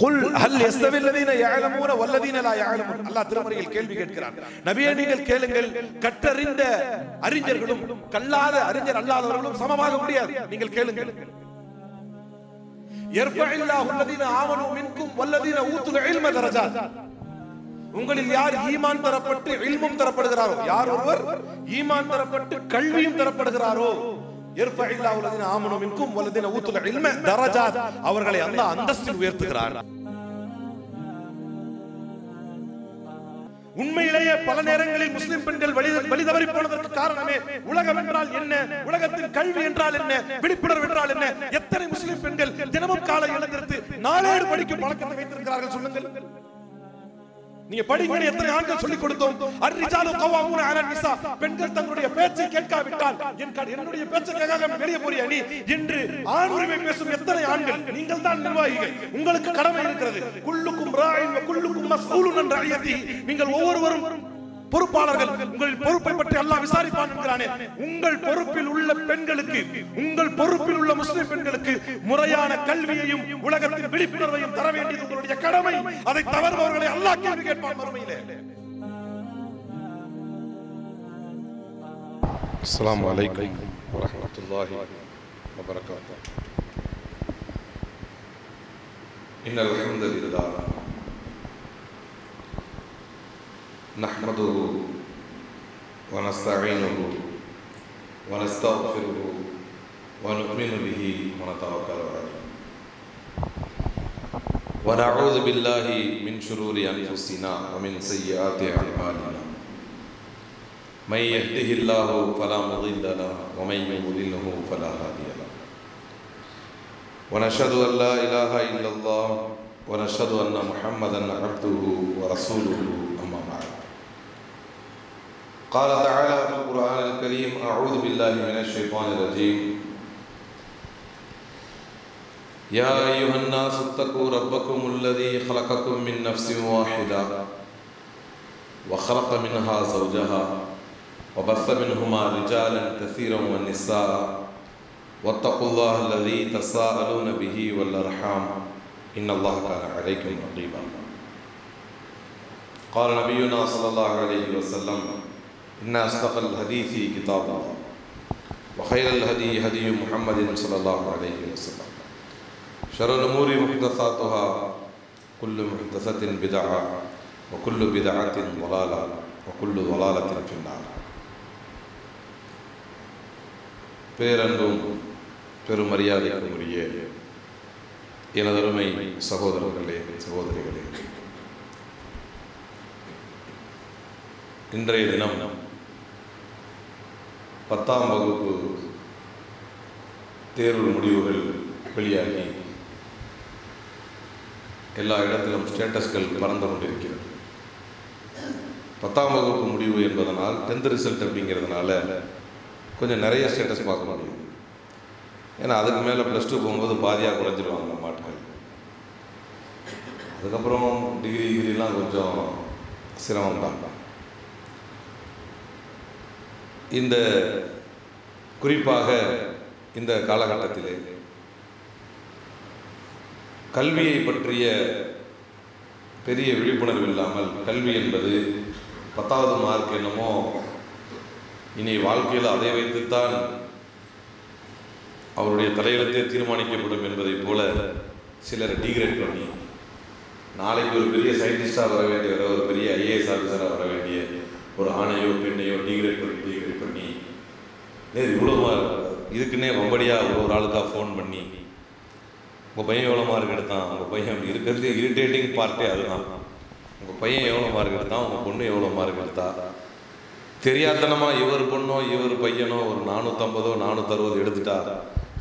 குல் ஹல் யஸ்தவில்லதீன யஅலமூன வல்லதீன லா யஅலமூன். அல்லாஹ் திருமறையில் கேள்வி கேட்கிறான். நபியே நீங்கள் கேளுங்கள், கற்றறிந்த அறிஞர்களும் கல்லாத அறிஞர் அல்லாதவர்களும் சமமாக முடியாது. நீங்கள் கேளுங்கள். யர்ஃபஇல்லாஹு அல்லதீன ஆமனூ மின்கும் வல்லதீன ஊதுல் இல்ம தரஜாத். உங்களில் யார் ஈமான் தரப்பட்டு இல்மும் தரப்படுகிறாரோ, யார் ஒருவர் ஈமான் தரப்பட்டு கல்வியும் தரப்படுகிறாரோ, யர்ஃபஇல்லாஹு அல்லதீன ஆமனூ மின்கும் வல்லதீன ஊதுல் இல்ம தரஜாத், அவர்களை அல்லாஹ் அந்தஸ்தில் உயர்த்துகிறார். உண்மையிலேயே பல நேரங்களில் முஸ்லிம் பெண்கள் வழி தவறி போனதற்கு காரணமே உலகம் என்றால் என்ன, உலகத்தின் கல்வி என்றால் என்ன, விழிப்புணர்வு என்றால் என்ன. எத்தனை முஸ்லிம் பெண்கள் தினமும் காலை எழுந்திருந்து நாளேடு படிக்கும் பழக்கத்தை வைத்திருக்கிறார்கள் சொல்லுங்கள். நீங்க படிங்க, எத்தனை ஆண்கள் சொல்லிக் கொடுத்தோம். அர்ரிஜாலு கவாமூன அலன் நிஸா, பெண்கள் தங்களுடைய பேச்சை கேட்காவிட்டால் என்னுடைய பேச்சை கேட்காம வெளியே போறியா நீ என்று ஆண் உரிமை பேசும் எத்தனை ஆண்கள். நீங்கள் தான் நிர்வாகிகள், உங்களுக்கு கடமை இருக்கிறது. குல்லுக்கும் ராயின் வ குல்லுக்கும் மஸ்ஊலுன் அன் ரஅய்யத்திஹி, நீங்கள் ஒவ்வொருவரும் பொறுப்பாளர்கள். உங்கள் பொறுப்பை பற்றி அல்லாஹ் விசாரிப்பான் என்கிறானே. உங்கள் பொறுப்பில் உள்ள பெண்களுக்கு, உங்கள் பொறுப்பில் உள்ள முஸ்லிம் பெண்களுக்கு முறையான கல்வியையும் உலகத்தின் விழிப்புணர்வையும் தர வேண்டியது உங்களுடைய கடமை. அதை தவறுபவர்களை அல்லாஹ் கேள்வி கேட்பான் மறுமையிலே. அஸ்ஸலாமு அலைக்கும் வரஹ்மத்துல்லாஹி வபரகாத்துஹு. இன்னல் ஹம்தலில்லாஹ் நஹ்மதுஹு வ நஸ்தஈனுஹு வ நஸ்தக்ஃபிருஹு வ நு'மினு பிஹி வ நதவக்கலு அலைஹி வ நஊது பில்லாஹி மின் ஷுரூரி அன்ஃபுஸினா வ மின் ஸய்யிஆத்தி அஅமாலினா. மன் யஹ்திஹில்லாஹு ஃபலா முضில்ல லஹு வ மன் யுضلله ஃபலா ஹாதிய லஹு. வ நஷ்ஹது அன் லா இலாஹா இல்லல்லாஹ் வ நஷ்ஹது அன்ன முஹம்மதன் அப்துஹு வ ரசூலுஹு. அம்மா பஅத். قال تعالى في القرآن الكريم: أعوذ بالله من الشيطان الرجيم. يا أيها الناس اتقوا ربكم الذي خلقكم من نفس واحدة وخلق منها زوجها وبث منهما رجالا كثيرا والنساء واتقوا الله الذي تساءلون به والأرحام إن الله كان عليكم رقيبا. قال نبينا صلى الله عليه وسلم: إن أصدق الحديث كتاب الله وخير الهدي هدي محمد صلى الله عليه وسلم شر الأمور محدثاتها كل محدثة بدعة وكل بدعة ضلالة وكل ضلالة في النار. பேரன்பும் பெருமரியாதைக்கும் உரிய எனதருமை சகோதரர்களே, சகோதரிகளே, இன்றைய தினம் 10ஆம் வகுப்பு தேர்வு முடிவுகள் வெளியாகி எல்லா இடத்திலும் ஸ்டேட்டஸ்கள் பறந்து கொண்டிருக்கிறது. 10ஆம் வகுப்பு முடிவு என்பதனால் 10th ரிசல்ட் அப்படிங்கிறதுனால கொஞ்சம் நிறைய ஸ்டேட்டஸ் பார்க்க முடியும். ஏன்னா அதுக்கு மேலே +2 போகும்போது பாதியாக குறைஞ்சிருவாங்க நம்ம ஆட்கள். அதுக்கப்புறம் டிகிரிலாம் கொஞ்சம் சிரமம் தான். இந்த குறிப்பாக இந்த காலகட்டத்திலே கல்வியை பற்றிய பெரிய விழிப்புணர்வு இல்லாமல், கல்வி என்பது 10வது மார்க் என்னமோ இனி வாழ்க்கையில் அதை வைத்துத்தான் அவருடைய தலையெழுத்தே தீர்மானிக்கப்படும் என்பதைப் போல சிலரை டிகிரேட் பண்ணி, நாளைக்கு ஒரு பெரிய சயின்டிஸ்டாக வர வேண்டிய, ஒரு பெரிய IAS ஆஃபீஸராக வர வேண்டிய ஒரு ஆணையோ பெண்ணையோ டிகிரேட் பண்ணி இவ்வளோ இதுக்குன்னே வம்படியாக ஒரு ஆளுக்காக ஃபோன் பண்ணி, உங்கள் பையன் எவ்வளோ மார்க் எடுத்தான், உங்கள் பையன் இருக்கிறது இரிட்டேட்டிங் பார்ட்டே அதுதான். உங்கள் பையன் எவ்வளோ மார்க் எடுத்தான், உங்கள் பொண்ணு எவ்வளோ மார்க் எடுத்தா, தெரியாதனமாக இவர் பொண்ணோ இவர் பையனோ ஒரு 450 460 எடுத்துட்டா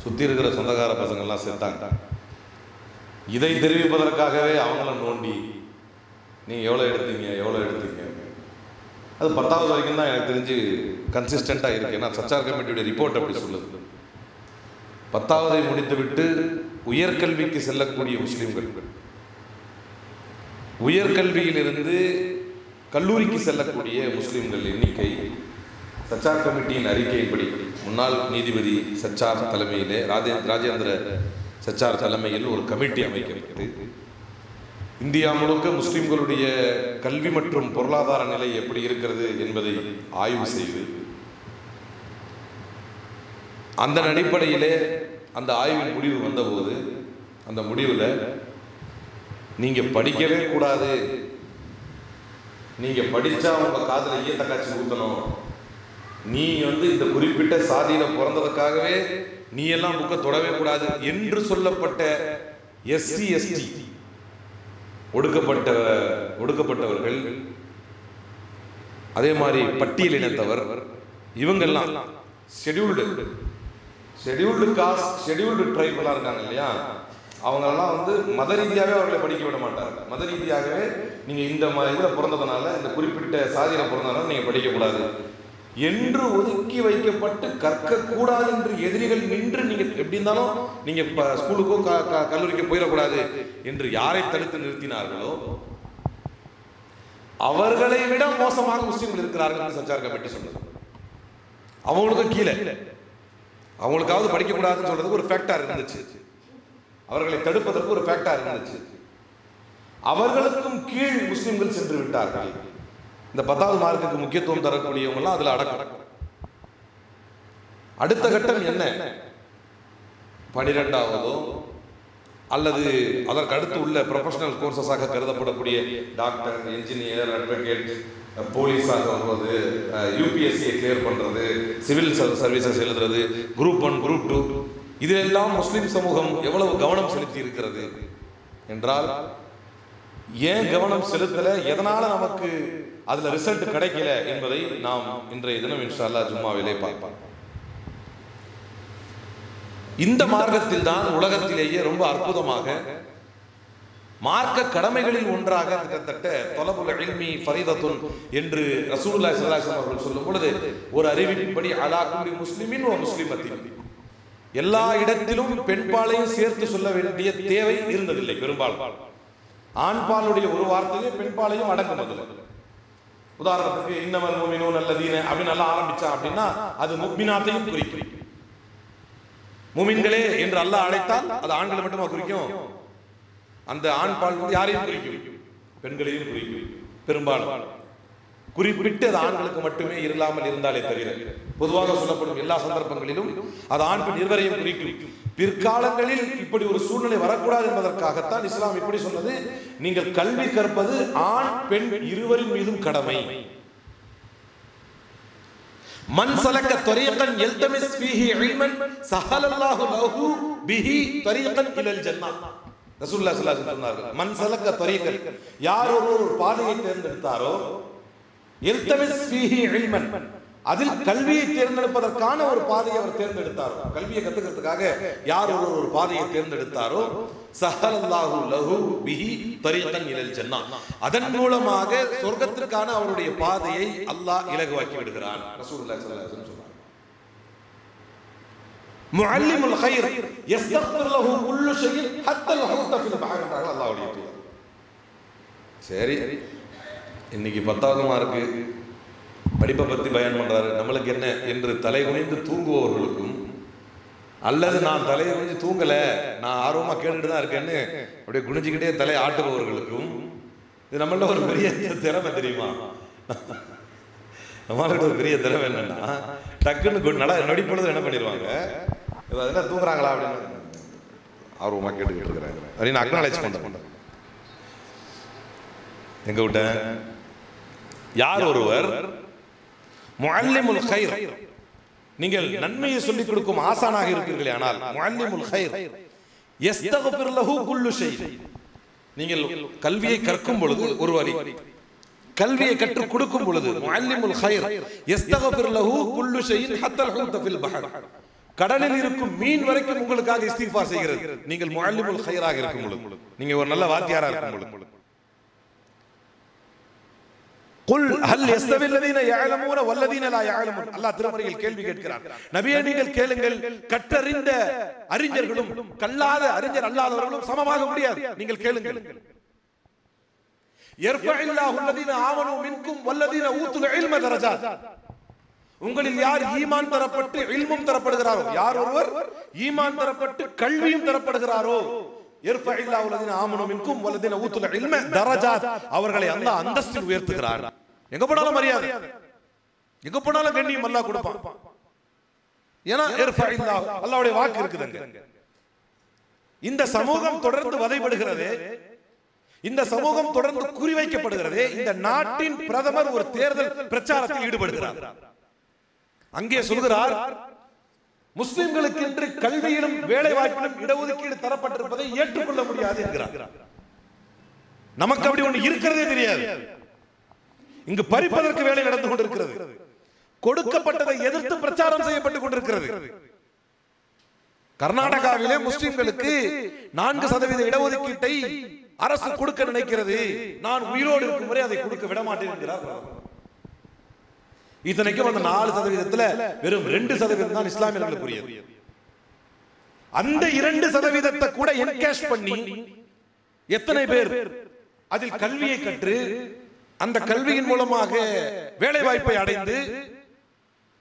சுற்றி இருக்கிற சொந்தக்கார பசங்கள்லாம் செத்தாங்க. இதை தெரிவிப்பதற்காகவே அவங்கள நோண்டி நீங்கள் எவ்வளோ எடுத்தீங்க. அது 10வது வரைக்கும் தான் எனக்கு தெரிஞ்சு கன்சிஸ்டண்ட்டாக இருக்குது. ஏன்னா சச்சார் கமிட்டியுடைய ரிப்போர்ட் அப்படி சொல்லுது. 10வதை முடித்துவிட்டு உயர்கல்விக்கு செல்லக்கூடிய முஸ்லீம்கள், உயர்கல்வியிலிருந்து கல்லூரிக்கு செல்லக்கூடிய முஸ்லீம்கள் எண்ணிக்கை சச்சார் கமிட்டியின் அறிக்கையின்படி, முன்னாள் நீதிபதி சச்சார் தலைமையிலே, ராஜேந்திர சச்சார் தலைமையில் ஒரு கமிட்டி அமைக்கப்பட்டு இந்தியா முழுக்க முஸ்லிம்களுடைய கல்வி மற்றும் பொருளாதார நிலை எப்படி இருக்கிறது என்பதை ஆய்வு செய்து அந்த அடிப்படையிலே அந்த ஆய்வின் முடிவு வந்தபோது அந்த முடிவில் நீங்க படிக்கவே கூடாது, நீங்க படிச்சா உங்க காதுல ஈயத்த காட்சி ஊத்தணும், நீ இந்த குறிப்பிட்ட சாதியில பிறந்ததுக்காகவே நீ எல்லாம் புக்க தொடவே கூடாது என்று சொல்லப்பட்ட எஸ்சி எஸ்டி ஒடுக்கப்பட்டவர்கள், அதே மாதிரி பட்டியல் இனத்தவர், இவங்கெல்லாம் ஷெட்யூல்டு காஸ்ட் ஷெட்யூல்டு ட்ரைபெல்லாம் இருக்காங்க இல்லையா, அவங்களெல்லாம் மத ரீதியாகவே அவர்களை படிக்க விட மாட்டாங்க. மத ரீதியாகவே நீங்கள் இந்த இதில் பிறந்ததுனால, இந்த குறிப்பிட்ட சாதியில் பிறந்ததுனால நீங்கள் படிக்கக்கூடாது என்று ஒதுக்கி வைக்கப்பட்டு கற்கக்கூடாது என்று எதிரிகள் நின்று நீங்கள் எப்படி இருந்தாலும் நீங்கள் இப்போ ஸ்கூலுக்கோ கல்லூரிக்கோ போயிடக்கூடாது என்று யாரை தடுத்து நிறுத்தினார்களோ அவர்களை விட மோசமாக முஸ்லிம்கள் இருக்கிறார்கள் என்று சஞ்சார் கமிட்டி சொன்னது. அவங்களுக்கும் கீழே, அவங்களுக்காவது படிக்கக்கூடாதுன்னு சொல்றதுக்கு ஒரு ஃபேக்டர் இருந்துச்சு, அவர்களை தடுப்பதற்கு ஒரு ஃபேக்டர் இருந்துச்சு. அவர்களுக்கும் கீழ் முஸ்லிம்கள் சென்று விட்டார்கள். இந்த 10வது மார்க்குக்கு முக்கியத்துவம் தரக்கூடியவங்களாம் அதில் அடக்கம். அடுத்த கட்டம் என்ன? 12வதோ அல்லது அதற்கு அடுத்து உள்ள ப்ரொஃபஷனல் கோர்சஸாக கருதப்படக்கூடிய டாக்டர், என்ஜினியர், அட்வொகேட், போலீஸாக வருவது, யூபிஎஸ்சியை கிளியர் பண்ணுறது, சிவில் சர்வீசஸ் எழுதுறது, குரூப் 1 குரூப் 2, இதிலெல்லாம் முஸ்லிம் சமூகம் எவ்வளவு கவனம் செலுத்தி இருக்கிறது என்றால், ஏன் கவனம் செலுத்தல, எதனால நமக்கு அதுல ரிசல்ட் கிடைக்கல என்பதை நாம் இன்றைய தினம் இன்ஷா அல்லாஹ் ஜும்மாவிலே பார்ப்போம். இந்த மார்க்கத்தில் தான் உலகத்திலேயே ரொம்ப அற்புதமாக மார்க்க கடமைகளில் ஒன்றாக கிட்டத்தட்ட தொலபுல் இல்மி ஃபரீதத்துன் என்று ரசூலுல்லாஹி ஸல்லல்லாஹு அலைஹி வஸல்லம் அவர்கள் சொல்லும் பொழுது ஒரு அறிவிப்பின்படி அலா குல்லி முஸ்லிமின் வ முஸ்லிமத்தின், எல்லா இடத்திலும் பெண்பாலையும் சேர்த்து சொல்ல வேண்டிய தேவை இருந்ததில்லை. பெரும்பாலும் ஆண்பாலுடைய ஒரு வார்த்தையே பெண்பாலையும் அடங்குவது. உதாரணத்துக்கு இன்னமல் முஃமினூன அல்லதீன அப்படின்னு நல்லா ஆரம்பிச்சா அப்படின்னா அது முஃமினாத்தையும் குறிக்கும். முஃமின்களே என்று அல்லாஹ் அழைத்தால் அது ஆண்களை மட்டுமா குறிக்கும்? அந்த ஆண் பால் யாரையும் குறிக்கும், பெண்களையும் குறிக்கும். பெரும்பாலும் குறிப்பிட்டு அது ஆண்களுக்கு மட்டுமே இல்லாமல் இருந்தாலே தவிர பொதுவாக சொல்லப்படும் எல்லா சந்தர்ப்பங்களிலும் அது ஆண் பெண் இருவரையும் குறிக்கும். பிற்காலங்களில் இப்படி ஒரு சூழ்நிலை வரக்கூடாது என்பதற்காகத்தான் இஸ்லாம் இப்படி சொன்னது, நீங்கள் கல்வி கற்பது ஆண் பெண் இருவரின் மீதும் கடமை. மன் சலக்க தரீகன் யல்தமிஸ் ஃபீஹி இல்மன் ஸஹலல்லாஹு லஹு பிஹி தரீகன் இலல் ஜன்னah. ரசூலுல்லாஹி ஸல்லல்லாஹு அலைஹி வஸல்லம் சொன்னார்கள், மன் சலக்க தரீகன், யார் ஒரு பாதையை தேர்ந்தெடுத்தாரோ, யல்தமிஸ் ஃபீஹி இல்மன், அதில் கல்வியை தேர்ந்தெடுப்பதற்கான ஒரு பாதையை அவர் தேர்ந்தெடுத்தாரோ, கல்வியை கத்துக்கிறதுக்காக யார் ஒரு பாதையை தேர்ந்தெடுத்தாரோ, ஸஹலல்லாஹு லஹு பிஹி தரீகன் இலல் ஜன்னah, அதன் மூலமாக சொர்க்கத்திற்கான அவருடைய பாதையை அல்லாஹ் இலகுவாக்கி விடுகிறான். ரசூலுல்லாஹி ஸல்லல்லாஹு அலைஹி வஸல்லம் சொன்னார். முஅல்லிமுல் கைர் யஸ்தக்ஃபிர் லஹு குல்லு ஷைஇன் ஹத்தல் ஹூத ஃபில் பஹர் என்றார்கள் அல்லாஹ்வுடைய தூதர். சரி, இன்னைக்கு 10வது மார்க்கு படிப்பை பற்றி பயன் பண்றாரு, நம்மளுக்கு என்ன என்று தலை குனிந்து தூங்குபவர்களுக்கும், அல்லது நான் தலையை குனிஞ்சு தூங்கல, நான் ஆர்வமா கேட்டுட்டு தான் இருக்கேன்னு அப்படியே குனிஞ்சுக்கிட்டே தலை ஆட்டுபவர்களுக்கும், இது நம்மள ஒரு பெரிய திறமை தெரியுமா? நம்மளுக்கு ஒரு பெரிய திறமை என்னன்னா, டக்குன்னு நொடிப்பொழுது என்ன பண்ணிடுவாங்க, அதெல்லாம் தூங்குறாங்களா அப்படின்னு ஆர்வமா கேட்டுக்கிட்டு இருக்கிறாங்க அப்படின்னு அக்னாலேஜ் பண்றேன். எங்க விட்ட யார் ஒருவர் முஅல்லிமுல் கைர், நீங்கள் நன்மையை சொல்லிக் கொடுக்கும் ஆசானாக இருப்பீர்களே, ஆனால் முஅல்லிமுல் கைர் யஸ்தக்ஃபிர் லஹு குல்லு ஷை, நீங்கள் கல்வியை கற்கும் பொழுது ஒரு வரி, கல்வியை கற்றுக் கொடுக்கும் பொழுது முஅல்லிமுல் கைர் யஸ்தக்ஃபிர் லஹு குல்லு ஷைஇன் ஹத்தல் ஹூத ஃபில் பஹர், கடலில் இருக்கும் மீன் வரைக்கும் உங்களுக்காக இஸ்திக்ஃபார் செய்கிறது. நீங்கள் முஅல்லிமுல் கைராக இருக்கும் பொழுது, நீங்க ஒரு நல்ல வாத்தியாரா இருக்கும் பொழுது. குல் ஹல் யஸ்தவி அல்லதீன யஅலமூன வல்லதீன லா யஅலமூன், அல்லாஹ் திருமறையில் கேள்வி கேட்கிறார். நபியே நீங்கள் கேளுங்கள், கற்றறிந்த அறிஞர்களும் கல்லாத அறிஞர் அல்லாதவர்களும் சமமாக முடியாது, நீங்கள் கேளுங்கள். யர்ஃபஇல்லாஹு அல்லதீன ஆமனூ மின்கும் வல்லதீன ஊதுல் இல்ம தரஜாத், உங்களில் யார் ஈமான் தரப்பட்டு இல்மும் தரப்படுகிறாரோ, யார் ஒருவர் ஈமான் தரப்பட்டு கல்வியும் தரப்படுகிறாரோ, யர்ஃபஇல்லாஹு அல்லதீன ஆமனு மின்கும் வல்லதீன ஊத்துல் இல்ம தரஜாத், அவர்களை அல்லாஹ் அந்தஸ்தில் உயர்த்துகிறார். எங்க போனாலும் மரியாதை, எங்க போனாலும் கண்ணியம் அல்லாஹ் கொடுப்பான். ஏன்னா யர்ஃபஇல்லாஹு அல்லாஹ்வுடைய வாக்கு இருக்குதுங்க. இந்த சமூகம் தொடர்ந்து வதைபடுகிறது, இந்த சமூகம் தொடர்ந்து குறிவைக்கப்படுகிறது. இந்த நாட்டின் பிரதமர் ஒரு தேர்தல் பிரச்சாரத்தில் ஈடுபடுகிறார். அங்கே சொல்கிறார், முஸ்லிம்களுக்கு என்று கல்வியிலும் வேலை வாய்ப்பிலும் இடஒதுக்கீடு தரப்பட்டிருப்பதை ஏற்றுக்கொள்ள முடியாது என்கிறார். நமக்கு அப்படி ஒன்று இருக்கிறதே தெரியாது. இங்கு பறிப்பதற்கு வேலை நடந்து கொண்டிருக்கிறது. கொடுக்கப்பட்டதை எதிர்த்து பிரச்சாரம் செய்யப்பட்டுக் கொண்டிருக்கிறது. கர்நாடகாவிலே முஸ்லிம்களுக்கு 4% இடஒதுக்கீட்டை அரசு கொடுக்க நினைக்கிறது. நான் உயிரோடு இருக்கும் வரை அதை கொடுக்க விட மாட்டேன் என்கிறார். இத்தனைக்கும் அந்த 4% வெறும் 2% தான் இஸ்லாமியர்களுக்குரியது. அந்த 2% கூட என்கேஷ் பண்ணி எத்தனை பேர் அதில் கல்வியை கற்று அந்த கல்வியின் மூலமாக வேலை வாய்ப்பை அடைந்து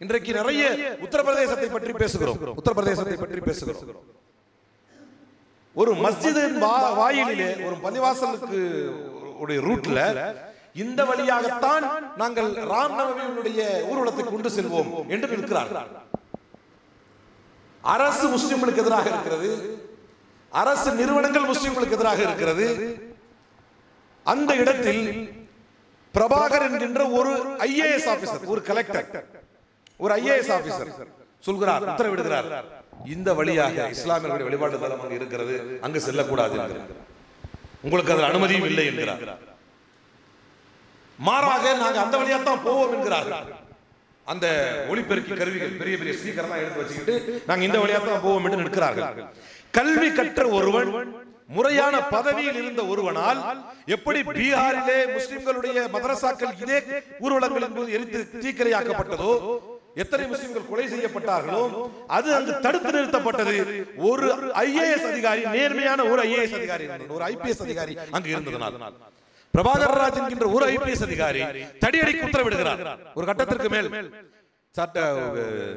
இன்றைக்கு நிறைய உத்தரப்பிரதேசத்தை பற்றி பேசுகிறோம். ஒரு மஸ்ஜிதின் வாயிலிலே, ஒரு பள்ளிவாசலுக்கு ஒரு ரூட்ல இந்த வழியாகத்தான் நாங்கள் ராம்நவமியினுடைய ஊர்வலத்தை கொண்டு செல்வோம் என்று இருக்கிறார்கள். அரசு முஸ்லிம்களுக்கு எதிராக இருக்கிறது, அரசு நிறுவனங்கள் முஸ்லிம்களுக்கு எதிராக இருக்கிறது. அந்த இடத்தில் பிரபாகர் என்கின்ற ஒரு ஐஏஎஸ் ஆபீசர், ஒரு கலெக்டர், ஒரு ஐஏஎஸ் ஆபீசர் சொல்கிறார், உத்தரவிடுகிறார், இந்த வழியாக இஸ்லாமியர்களுடைய வழிபாட்டு தலம் அங்கு இருக்கிறது, அங்கு செல்லக்கூடாது என்கிறார். உங்களுக்கு அதில் அனுமதியும் இல்லை என்கிறார். மாறாக நாங்கள் அந்த வழியாக தான் போவோம் என்கிறார்கள். அந்த ஒளிபெருக்கி கருவிகள், பெரிய பெரிய ஸ்பீக்கர் எல்லாம் எடுத்து வச்சுக்கிட்டு நாங்கள் இந்த வழியாக தான் போவோம் என்று நிற்கிறார்கள். கல்வி கற்ற ஒருவன், முறையான பதவியில் இருந்த ஒருவனால் எப்படி பீகாரிலே முஸ்லிம்களுடைய மதரசாக்கள் இதே ஊர்வலங்களின் போது எரித்து தீக்கிரையாக்கப்பட்டதோ, எத்தனை முஸ்லிம்கள் கொலை செய்யப்பட்டார்களோ, அது அங்கு தடுத்து நிறுத்தப்பட்டது. ஒரு ஐஏஎஸ் அதிகாரி, நேர்மையான ஒரு ஐஏஎஸ் அதிகாரி, ஒரு ஐபிஎஸ் அதிகாரி அங்கு இருந்ததனால், பிரபாகர் ராஜ் என்கின்ற ஒரு ஐபிஎஸ் அதிகாரி தடியடிக்கு உத்தரவிடுகிறார். ஒரு கட்டத்திற்கு மேல்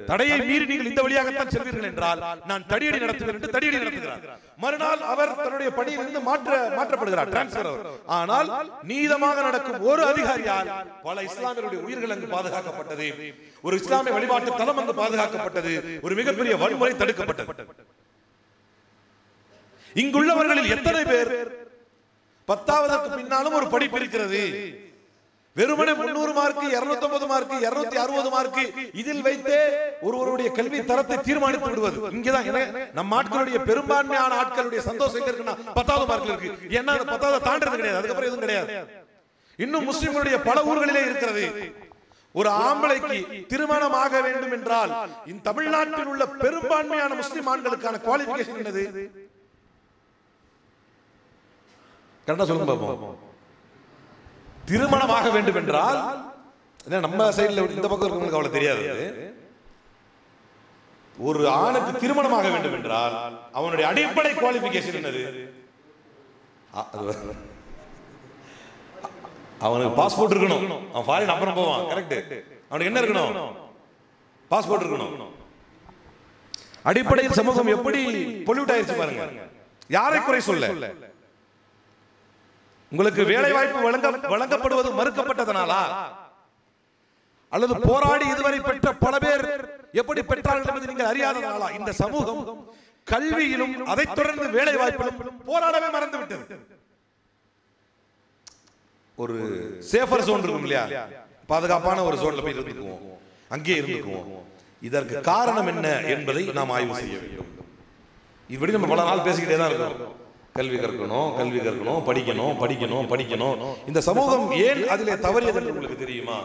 தடையை மீறி நீங்கள் இந்த வழியாகத்தான் செல்வீர்கள் என்றால் நான் தடியடி நடத்துவேன் என்று தடியடி நடத்துகிறார். மறுநாள் அவர் தன்னுடைய பணியிலிருந்து மாற்றப்படுகிறார், டிரான்ஸ்பர். ஆனால் நீதமாக நடக்கும் ஒரு அதிகாரியால் பல இஸ்லாமியருடைய உயிர்கள் அங்கு பாதுகாக்கப்பட்டது, ஒரு இஸ்லாமிய வழிபாட்டு தலம் அங்கு பாதுகாக்கப்பட்டது, ஒரு மிகப்பெரிய வன்முறை தடுக்கப்பட்டது. இங்குள்ளவர்களில் எத்தனை பேர் 10வது பின்னாலும் ஒரு படிப்பு இருக்கிறது, வெறுமனே 300 மார்க், 250 மார்க், 260 மார்க் இதில் வைத்தே ஒருவருடைய கல்வி தரத்தை தீர்மானித்து விடுவது. இங்கதான் நம்ம ஆட்களுடைய பெரும்பான்மையான ஆட்களுடைய சந்தோஷம் எங்க இருக்குன்னா 10வது மார்க்ல இருக்கு. ஏன்னா அந்த 10வது தாண்டறது கிடையாது, அதுக்கப்புறம் எதுவும் கிடையாது. இன்னும் முஸ்லிம்களுடைய பல ஊர்களிலே இருக்கிறது. ஒரு ஆம்பளைக்கு திருமணம் ஆக வேண்டும் என்றால் இந்த தமிழ்நாட்டில் உள்ள பெரும்பான்மையான முஸ்லிம் ஆண்களுக்கான குவாலிஃபிகேஷன் என்னது? கரெக்டா சொல்லுங்க பாப்போம். திருமணமாக வேண்டும் என்றால் நம்ம சைடுல இந்த பக்கம் இருக்கவங்களுக்கு அவ்வளவு தெரியாது. ஒரு ஆணுக்கு திருமணமாக வேண்டும் என்றால் அவனுடைய அடிப்படை குவாலிஃபிகேஷன் என்னது? அவனுக்கு பாஸ்போர்ட் இருக்கணும். அவன் ஃபாரின் அப்புறம் போவான், கரெக்ட். அவனுக்கு என்ன இருக்கணும்? பாஸ்போர்ட் இருக்கணும். அடிப்படையில் சமூகம் எப்படி பொல்யூட் ஆயிருச்சு பாருங்க. யாரை குறை சொல்ல? உங்களுக்கு வேலை வாய்ப்பு வழங்கப்படுவது மறுக்கப்பட்டதனாலா, அல்லது போராடி இதுவரை பெற்ற பல பேர் எப்படி பெற்றார்கள் என்பதை நீங்கள் அறியாததனாலா? இந்த சமூகம் கல்வியிலும் அதைத் தொடர்ந்து வேலை வாய்ப்பிலும் போராடவே மறந்து விட்டது. ஒரு சேஃபர் ஜோன் இருக்கும் இல்லையா, பாதுகாப்பான ஒரு ஜோன்ல போய் இருந்துக்குவோம், அங்கே இருந்துக்குவோம். இதற்கு காரணம் என்ன என்பதை நாம் ஆய்வு செய்ய வேண்டும். இப்படி நம்ம பல நாள் பேசிக்கிட்டே தான் இருக்கோம். கல்வி கற்கணும், கல்வி கற்கணும், படிக்கணும், படிக்கணும், படிக்கணும். இந்த சமூகம் ஏன் அதிலே தவறியது என்று உங்களுக்கு தெரியுமா?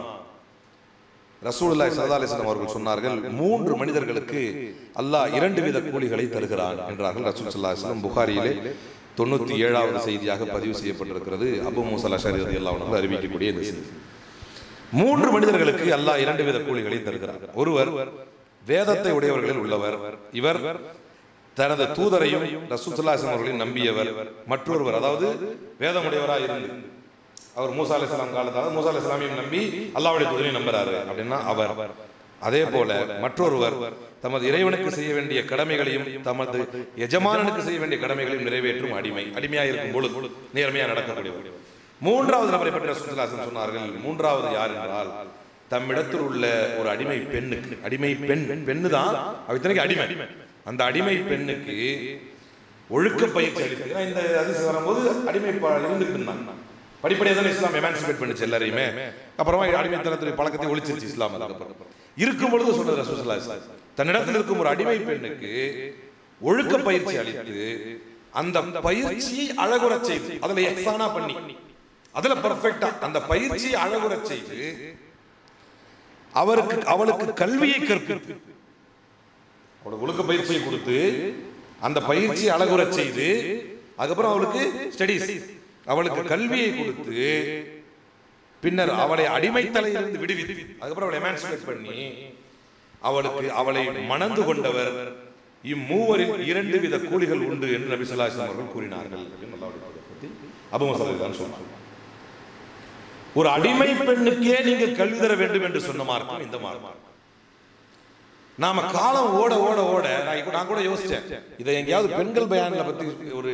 ரசூலுல்லாஹி ஸல்லல்லாஹு அலைஹி வஸல்லம் அவர்கள் சொன்னார்கள், 3 மனிதர்களுக்கு அல்லாஹ் 2 வித கூலிகளை தருகிறான் என்றார்கள் ரசூல் ஸல்லல்லாஹு அலைஹி வஸல்லம். புகாரியிலே 97வது செய்தியாக பதிவு செய்யப்பட்டிருக்கிறது. அபூ மூஸா அல்-அஷ்அரி ரலியல்லாஹு அன்ஹு அறிவிக்கக்கூடிய இந்த செய்தி. 3 மனிதர்களுக்கு அல்லாஹ் 2 வித கூலிகளை தருகிறார். ஒருவர் வேதத்தை உடையவர்களில் உள்ளவர், இவர் தனது தூதரையும் ரசூல் ஸல்லல்லாஹு அலைஹி வஸல்லம் அவர்களையும் நம்பியவர். மற்றொருவர், அதாவது வேதமுடையவராக இருந்து அவர் மூஸா அலைஹிஸ்ஸலாம் காலத்தால் மூஸா அலைஹிஸ்ஸலாமையும் நம்பி அல்லாஹ்வுடைய தூதரையும் நம்புறாரு அப்படின்னா அவர். அதே போல மற்றொருவர் தமது இறைவனுக்கு செய்ய வேண்டிய கடமைகளையும் தமது எஜமானனுக்கு செய்ய வேண்டிய கடமைகளையும் நிறைவேற்றும் அடிமையாக இருக்கும் பொழுது நேர்மையாக நடக்கக்கூடியவர். மூன்றாவது நபரை பற்றி ரசூலுல்லாஹி சொன்னார்கள். மூன்றாவது யார் என்றால் தம்மிடத்தில் உள்ள ஒரு அடிமை பெண்ணுக்கு, அடிமை பெண்ணு தான் இத்தனைக்கு அடிமை, அந்த அடிமை பெண்ணுக்கு ஒழுக்க பயிற்சி அளித்து. இந்த அதிசயம் வரும்போது அடிமை இருந்துட்டு இருந்தாங்க. படிப்படியாக தான் இஸ்லாம் எமான்சிபேட் பண்ணிச்சு எல்லாரையுமே. அப்புறமா அடிமைத்தனத்துடைய பழக்கத்தை ஒழிச்சிருச்சு இஸ்லாம். இருக்கும் பொழுது சொல்றது ரசூலுல்லாஹி தன்னிடத்தில் இருக்கும் ஒரு அடிமை பெண்ணுக்கு ஒழுக்க பயிற்சி அளித்து அந்த பயிற்சியை அழகுற செய்து, அதுல எக்ஸானா பண்ணி, அதுல பெர்ஃபெக்ட்டா அந்த பயிற்சியை அழகுற செய்து அவளுக்கு கல்வியை கற்பித்து, அவளுக்கு ஒழுக்க பயிற்சியை கொடுத்து அந்த பயிற்சி அழகுற செய்து, அதுக்கப்புறம் அவளுக்கு ஸ்டடீஸ், அவளுக்கு கல்வியை கொடுத்து, பின்னர் அவளை அடிமைத்தலையிலிருந்து விடுவித்து, அதுக்கப்புறம் அவளை எமான்சிபேட் பண்ணி அவளை மணந்து கொண்டவர் இம்மூவரில் 2 வித கூலிகள் உண்டு என்று நபி ஸல்லல்லாஹு அலைஹி வஸல்லம் அவர்கள் கூறினார்கள். அபூ மஸூத் தான் சொன்னார். ஒரு அடிமை பெண்ணுக்கே நீங்க கல்வி தர வேண்டும் என்று சொன்ன மார்க்கம் இந்த மார்க்கம். நாம காலம் ஓட ஓட ஓட நான் கூட யோசிச்சேன், இதை எங்கேயாவது பெண்கள் பயான்ல பத்தி ஒரு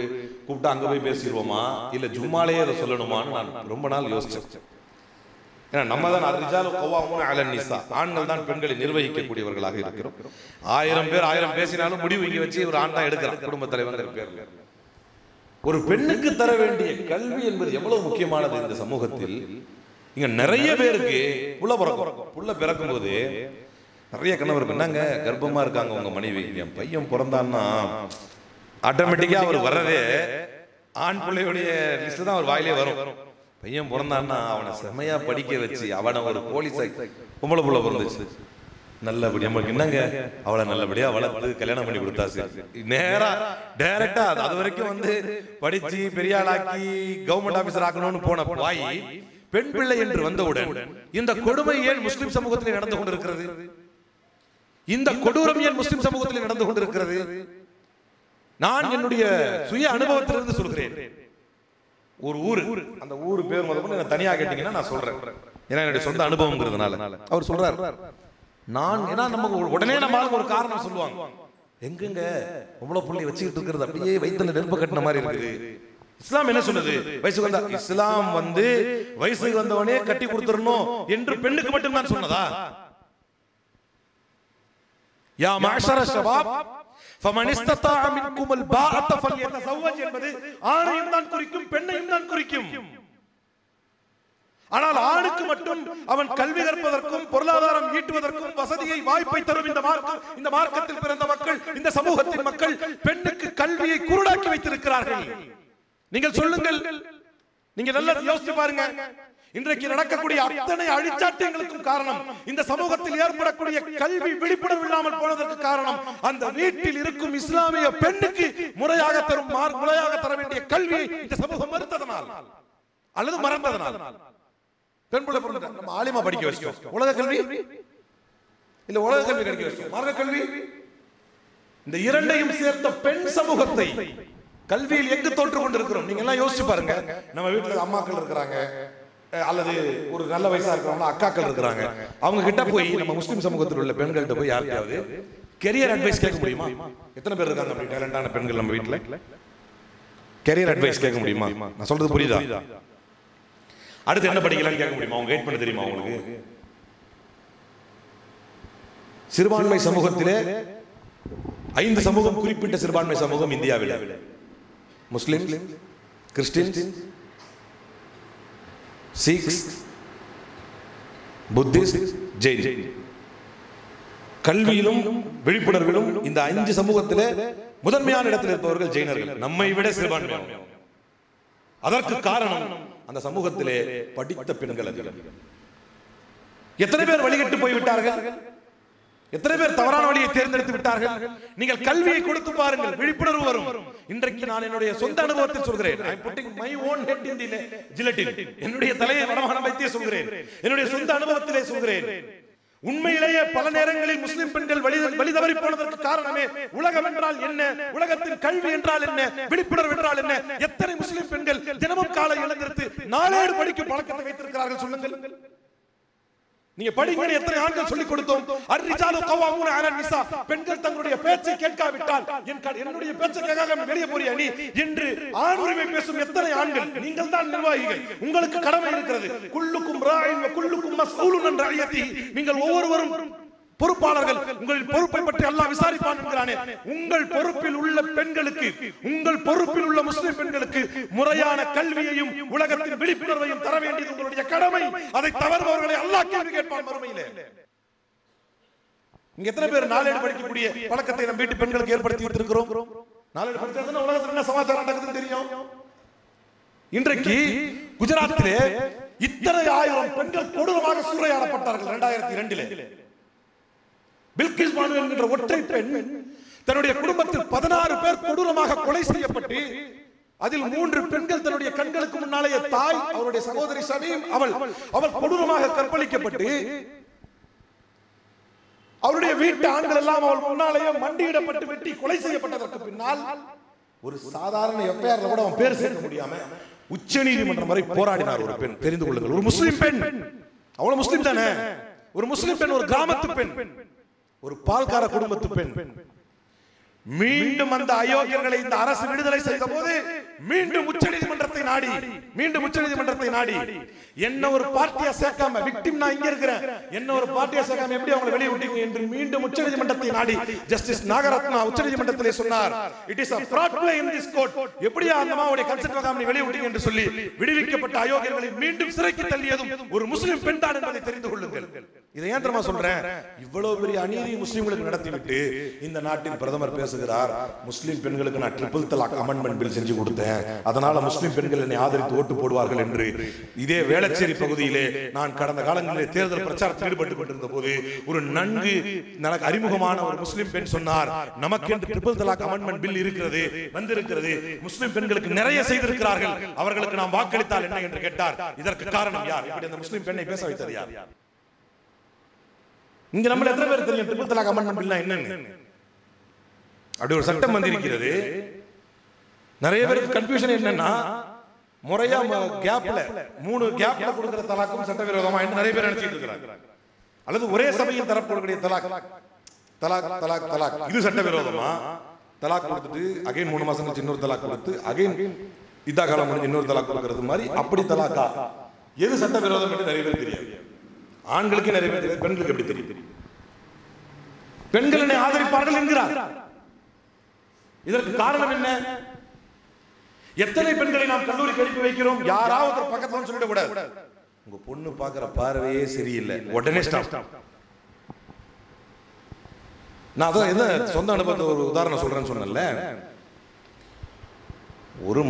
கூப்பிட்டு அங்க போய் பேசிடுவோமா இல்ல ஜும்மாலேயே அதை சொல்லணுமான்னு நான் ரொம்ப நாள் யோசிச்சேன். ஏன்னா நம்ம தான் ரிஜாலு கவ்வாமூன அலன் நிஸா, ஆண்கள் தான் பெண்களை நிர்வகிக்கக்கூடியவர்களாக இருக்கிறோம். 1000 பேர் 1000 பேசினாலும் முடிவு இங்க வச்சு ஒரு ஆண் தான் எடுக்கிறான் குடும்ப தலைவர் பேர்ல. ஒரு பெண்ணுக்கு தர வேண்டிய கல்வி என்பது எவ்வளவு முக்கியமானது இந்த சமூகத்தில். இங்க நிறைய பேருக்கு புள்ள பிறக்கும் போது நிறைய கணவர் என்னங்க கர்ப்பமா இருக்காங்க உங்க மனைவி, என் பையன் பிறந்தான்னா ஆட்டோமேட்டிக்கா அவர் வர்றதே ஆண் பிள்ளையுடைய லிஸ்ட் தான் அவர் வாயிலே வரும். பையன் பிறந்தான்னா அவனை செம்மையா படிக்க வச்சு அவனை ஒரு போலீஸ் பொம்பளை புள்ள பிறந்துச்சு நல்லபடியா நமக்கு என்னங்க அவளை நல்லபடியா வளர்த்து கல்யாணம் பண்ணி கொடுத்தாச்சு. நேரா டைரக்டா அது வரைக்கும் வந்து படிச்சு பெரிய ஆளாக்கி கவர்மெண்ட் ஆபீசர் ஆக்கணும்னு போன பாய் பெண் பிள்ளை என்று வந்தவுடன் இந்த கொடுமை ஏன் முஸ்லிம் சமூகத்தில் நடந்து கொண்டிருக்கிறது? இந்த கொடூரம் ஏன் முஸ்லிம் சமூகத்தில் நடந்து கொண்டிருக்கிறது? நான் என்னுடைய சுய அனுபவத்திலிருந்து சொல்கிறேன். ஒரு ஊர், அந்த ஊர் பேர் முதல்ல தனியா கேட்டீங்கன்னா நான் சொல்றேன், ஏன்னா என்னுடைய சொந்த அனுபவம்ங்கிறதுனால. அவர் சொல்றாரு, நான் ஏன்னா நம்ம உடனே நம்ம ஒரு காரணம் சொல்லுவாங்க, எங்கெங்க பொம்பளை புள்ளி வச்சுக்கிட்டு இருக்கிறது அப்படியே வயிற்றுல நெருப்பு கட்டின மாதிரி இருக்குது. இஸ்லாம் என்ன சொல்லுது? வயசுக்கு வந்தா இஸ்லாம் வந்து வயசுக்கு வந்தவனே கட்டி கொடுத்துடணும் என்று பெண்ணுக்கு மட்டும் தான் சொன்னதா? யா மாஷர ஷபாப் ஃபமன் இஸ்ததா மின்கும் அல்பாஅத ஃபல்யதஸவ்வஜ் என்பது ஆணையும் தான் குறிக்கும் பெண்ணையும் தான் குறிக்கும். ஆனால் ஆணுக்கு மட்டும் அவன் கல்வி கற்பதற்கும் பொருளாதாரம் ஈட்டுவதற்கும் வசதியை வாய்ப்பை தரும் இந்த மார்க்கத்தில் பிறந்த மக்கள், இந்த சமூகத்தின் மக்கள் பெண்ணுக்கு கல்வியை குருடாக்கி வைத்திருக்கிறார்கள். நீங்கள் சொல்லுங்கள், நீங்க நல்லா யோசிச்சு பாருங்க. இன்றைக்கு நடக்கக்கூடிய அத்தனை அழிச்சாட்டியங்களுக்கும் காரணம் இந்த சமூகத்தில் ஏற்படக்கூடிய கல்வி விழிப்புணர்வு இல்லாமல் போனதற்கு காரணம் அந்த வீட்டில் இருக்கும் இஸ்லாமிய பெண்ணுக்கு முறையாக தர வேண்டிய கல்வியை இந்த சமூகம் மறுத்ததனால் அல்லது மறந்ததனால். பெண் பிள்ளை பிறந்த நம்ம ஆலிமா படிக்க வச்சோம், உலக கல்வி இல்ல உலக கல்வி கிடைக்க வச்சோம், மார்க்க கல்வி. இந்த இரண்டையும் சேர்த்த பெண் சமூகத்தை கல்வியில் எங்கு தோற்று கொண்டிருக்கிறோம்? நீங்க எல்லாம் யோசிச்சு பாருங்க. நம்ம வீட்டுல அம்மாக்கள் இருக்கிறாங்க, அல்லது ஒரு நல்ல வயசா இருக்கிறவங்க அக்காக்கள் இருக்கிறாங்க. அவங்க கிட்ட போய் நம்ம முஸ்லிம் சமூகத்தில் உள்ள பெண்கள்கிட்ட போய் யாருக்காவது கெரியர் அட்வைஸ் கேட்க முடியுமா? எத்தனை பேர் இருக்காங்க அப்படி டேலண்டான பெண்கள் நம்ம வீட்டுல? கெரியர் அட்வைஸ் கேட்க முடியுமா? நான் சொல்றது புரியுதா? அடுத்து என்ன படிக்கலாம்னு கேட்க முடியுமா? அவங்க கைட் பண்ண தெரியுமா உங்களுக்கு? சிறுபான்மை சமூகத்திலே 5 சமூகம், குறிப்பிட்ட சிறுபான்மை சமூகம் இந்தியாவில்: முஸ்லிம், கிறிஸ்டின், சீக்ஸ், புத்திஸ்ட், ஜெயின். கல்வியிலும் விழிப்புணர்விலும் இந்த 5 சமூகத்திலே முதன்மையான இடத்தில் இருப்பவர்கள் ஜெயினர்கள், நம்மை விட சிறுபான்மை. அதற்கு காரணம் அந்த சமூகத்திலே படித்த பெண்கள் அதிகம். எத்தனை பேர் வழிகட்டு போய்விட்டார்கள்? எத்தனை பேர் தவறான வழியை தேர்ந்தெடுத்து விட்டார்கள்? நீங்கள் கல்வியை கொடுத்து பாருங்கள், விழிப்புணர்வு வரும். இன்றைக்கு நான் என்னுடைய சொந்த அனுபவத்தில் சொல்கிறேன். I am putting my own head in the guillotine. என்னுடைய தலையை வடமானம் வைத்தே சொல்கிறேன், என்னுடைய சொந்த அனுபவத்திலே சொல்கிறேன். உண்மையிலேயே பல நேரங்களில் முஸ்லிம் பெண்கள் வழி தவறி போனதற்கு காரணமே உலகம் என்றால் என்ன, உலகத்தின் கல்வி என்றால் என்ன, விழிப்புணர்வு என்றால் என்ன. எத்தனை முஸ்லிம் பெண்கள் தினமும் காலை எழுந்திருத்து நாளேடு படிக்கும் பழக்கத்தை வைத்திருக்கிறார்கள் சொல்லுங்கள். நீங்க படிங்க. எத்தனை ஆண்கள் சொல்லிக் கொடுத்தோம். அர்ரிஜாலு கவ்வாமூன அலன் நிஸா. பெண்கள் தங்களுடைய பேச்சை கேட்காவிட்டால் என்னுடைய பேச்சை கேட்காம வெளியே போறியா நீ என்று ஆண் உரிமை பேசும் எத்தனை ஆண்கள். நீங்கள் தான் நிர்வாகிகள், உங்களுக்கு கடமை இருக்கிறது. குல்லுக்கும் ராயின் வ குல்லுக்கும் மஸ்ஊலுன் அன் ரஅயத்திஹி. நீங்கள் ஒவ்வொருவரும் பொறுப்பாளர்கள். உங்கள் பொறுப்பை பற்றி அல்லாஹ் விசாரிப்பான் என்கிறானே. உங்கள் பொறுப்பில் உள்ள பெண்களுக்கு, உங்கள் பொறுப்பில் உள்ள முஸ்லிம் பெண்களுக்கு முறையான கல்வியையும் உலகத்தின் விழிப்புணர்வையும் தர வேண்டியது உங்களுடைய கடமை. அதை தவறுபவர்களை அல்லாஹ் கேள்வி கேட்பான் மறுமையிலே. இங்க எத்தனை பேர் நாளேடு படிக்கக்கூடிய பழக்கத்தை நம் வீட்டு பெண்களுக்கு ஏற்படுத்தி இருக்கிறோம்? நாளேடு படிச்சா உலகத்தில் என்ன சமாச்சாரம் நடக்குதுன்னு தெரியும். இன்றைக்கு குஜராத்திலே இத்தனை ஆயிரம் பெண்கள் கொடூரமாக சூறையாடப்பட்டார்கள் 2002. பில்கிஸ் பானு என்கின்ற ஒற்றை பெண் தன்னுடைய குடும்பத்தில் 16 பேர் கொடூரமாக கொலை செய்யப்பட்டு, அதில் 3 பெண்கள் தன்னுடைய கண்களுக்கு முன்னாலேயே தாய், அவருடைய சகோதரி சமீம், அவள் கொடூரமாக கற்பழிக்கப்பட்டு, அவருடைய வீட்டு ஆண்கள் எல்லாம் அவள் முன்னாலேயே மண்டியிடப்பட்டு வெட்டி கொலை செய்யப்பட்டதற்கு பின்னால் ஒரு சாதாரண எஃப்ஐஆர்ல கூட அவன் பேர் சேர்க்க முடியாம உச்ச நீதிமன்றம் வரை போராடினார் ஒரு பெண். தெரிந்து கொள்ளுங்கள், ஒரு முஸ்லிம் பெண். அவ்வளவு முஸ்லிம் தானே, ஒரு முஸ்லிம் பெண், ஒரு கிராமத்து பெண், ஒரு பால்கார குடும்பத்து பெண். மீண்டும் அந்த அயோக்கியர்களை இந்த அரசு விடுதலை செய்த போது மீண்டும் உச்சநீதிமன்றத்தை நாடி என்ன ஒரு பார்ட்டியா சேர்க்காம, விக்டிம் நான் இங்க இருக்கிறேன், என்ன ஒரு பார்ட்டியா சேர்க்காம எப்படி அவங்களை வெளியே விட்டீங்க என்று மீண்டும் உச்சநீதிமன்றத்தை நாடி ஜஸ்டிஸ் நாகரத்னா உச்சநீதிமன்றத்திலே சொன்னார், it is a fraud play in this court. எப்படியா அந்த மாவுடைய கன்சென்ட் வாங்காம வெளியே விட்டீங்க என்று சொல்லி விடுவிக்கப்பட்ட அயோக்கியர்களை மீண்டும் சிறைக்கு தள்ளியதும் ஒரு முஸ்லிம் பெண் தான் என்பதை தெரிந்து கொள்ளுங்கள். இதை ஏன் தெரியுமா சொல்றேன்? இவ்வளவு பெரிய அநீதி முஸ்லிம்களுக்கு நடத்திவிட்டு இந்த நாட்டின் பிரதமர் பேசுகிறார், முஸ்லிம் பெண்களுக்கு நான் ட்ரிபிள் தலாக் அமெண்ட்மென்ட் பில் செஞ்சு கொடுத்தேன், அதனால முஸ்லிம் பெண்கள் என்னை ஆதரித்து ஓட்டு போடுவார்கள் என்று. இதே வேளச்சேரி பகுதியிலே நான் கடந்த காலங்களில் தேர்தல் பிரச்சாரத்தில் ஈடுபட்டுக் கொண்டிருந்த போது ஒரு நன்கு அறிமுகமான ஒரு முஸ்லிம் பெண் சொன்னார், நமக்கு என்று ட்ரிபிள் தலாக் அமெண்ட்மென்ட் பில் இருக்கிறது, வந்திருக்கிறது, முஸ்லிம் பெண்களுக்கு நிறைய செய்திருக்கிறார்கள், அவர்களுக்கு நாம் வாக்களித்தால் என்ன என்று கேட்டார். இதற்கு காரணம் யார்? இப்படி அந்த முஸ்லிம் பெண்ணை பேச வைத்தது யார்? இங்க நம்ம எத்தனை பேர் தெரியும் ட்ரிபிள் தலாக் அமெண்ட்மென்ட் பில் என்னன்னு? அப்படி ஒரு சட்டம் வந்திருக்கிறது. நிறைய பேருக்கு கன்ஃபியூஷன் என்னன்னா, முறையா கேப்ல 3 கேப்ல கொடுக்கிற தலாக்கும் சட்டவிரோதமா என்று நிறைய பேர் நினைச்சிட்டு இருக்காங்க. அல்லது ஒரே சபையில் தரப்படக்கூடிய தலாக் தலாக் தலாக் தலாக் இது சட்டவிரோதமா? தலாக் கொடுத்துட்டு அகைன் 3 மாசம் கழிச்சு இன்னொரு தலாக் கொடுத்து அகைன் இதா காலம் முடிஞ்சு இன்னொரு தலாக் கொடுக்கிறது மாதிரி அப்படி தலாக்கா? எது சட்டவிரோதம் என்று நிறைய பேர் தெரியாது. ஆண்களுக்கு நிறைய பேர் தெரியாது, பெண்களுக்கு எப்படி தெரியும்? பெண்கள் என்னை ஆதரிப்பார்கள் என்கிறார். இதற்கு காரணம் என்ன? எத்தனை பெண்களை நாம் கல்லூரிக்கு அனுப்பி வைக்கிறோம்? யாராவது பக்கத்துல சொல்லிட கூடாது, உங்க பொண்ணு பாக்குற பார்வையே சரியில்லை, உடனே ஸ்டாப். நான் அதான் என்ன சொந்த அனுபவத்தை ஒரு உதாரணம் சொல்றேன்னு சொன்னேன்ல. ஒரு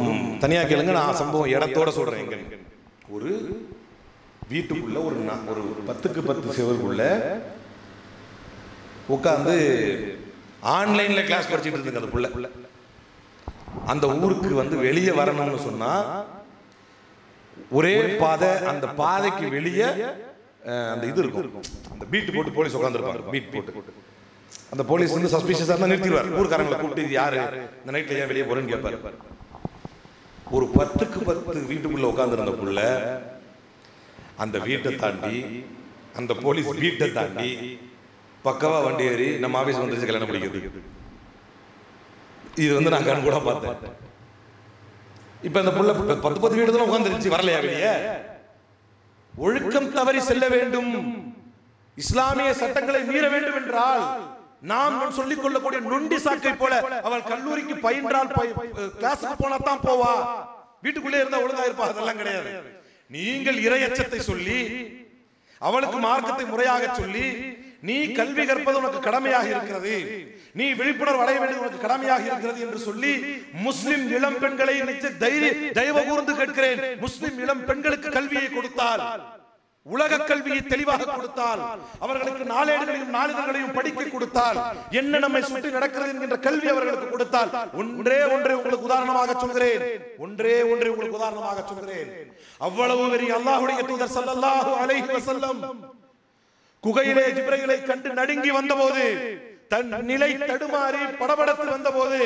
தனியா கேளுங்க, நான் சம்பவம் இடத்தோட சொல்றேன். ஒரு வீட்டுக்குள்ள ஒரு 10க்கு 10 செவருக்குள்ள உட்கார்ந்து ஆன்லைன்ல கிளாஸ் படிச்சுட்டு இருக்கு அந்த புள்ள. அந்த ஊருக்கு வந்து வெளியே வரணும்னு சொன்னா ஒரே பாதை, அந்த பாதைக்கு வெளியே அந்த இது இருக்கும், அந்த பீட் போட்டு போலீஸ் உட்கார்ந்துருப்பாங்க. பீட் போட்டு அந்த போலீஸ் வந்து சஸ்பீஷியஸா இருந்தா நிறுத்திடுவார். ஊர்க்காரங்களை கூப்பிட்டு யாரு இந்த நைட்ல ஏன் வெளியே போறேன்னு கேட்பாரு. ஒரு 10க்கு 10 வீட்டுக்குள்ள உட்கார்ந்துருந்த புள்ள அந்த வீட்டை தாண்டி, அந்த போலீஸ் வீட்டை தாண்டி பக்கவா வண்டி ஏறி நம்ம ஆபீஸ் வந்துருச்சு கல்யாணம் முடிக்கிறது. இது வந்து நான் கண் கூட பார்த்தேன். இப்ப அந்த புள்ள 10 வீடு தான் உட்கார்ந்துருச்சு, வரலையா வெளியே? ஒழுக்கம் தவறி செல்ல வேண்டும், இஸ்லாமிய சட்டங்களை மீற வேண்டும் என்றால் நாம் சொல்லிக் கொள்ளக்கூடிய நொண்டி சாக்கை போல அவள் கல்லூரிக்கு பயின்றால் கிளாஸுக்கு போனா தான் போவா, வீட்டுக்குள்ளே இருந்தா ஒழுங்கா இருப்பா, அதெல்லாம் கிடையாது. நீங்கள் இறையச்சத்தை சொல்லி, அவளுக்கு மார்க்கத்தை முறையாக சொல்லி, நீ கல்வி கற்பது உனக்கு கடமையாக இருக்கிறது, நீ விழிப்புணர்வு அடைய வேண்டியது உனக்கு கடமையாக இருக்கிறது என்று சொல்லி முஸ்லிம் இளம் பெண்களை தயவு கூர்ந்து கேட்கிறேன், முஸ்லிம் இளம் பெண்களுக்கு கல்வியை கொடுத்தால், உலக கல்வியை தெளிவாக கொடுத்தால், அவர்களுக்கு நாளேடுகளையும் நாளிதழ்களையும் படிக்க கொடுத்தால், என்ன நம்மை சுற்றி நடக்கிறது என்கின்ற கல்வி அவர்களுக்கு கொடுத்தால், ஒன்றே உங்களுக்கு உதாரணமாக சொல்கிறேன், உங்களுக்கு உதாரணமாக சொல்கிறேன். அவ்வளவு பெரிய அல்லாஹ்வுடைய தூதர் ஸல்லல்லாஹு அலைஹி வஸல்லம் குகையிலே ஜிப்ரீலை கண்டு நடுங்கி வந்தபோது, தன் நிலை தடுமாறி படபடத்து வந்தபோது,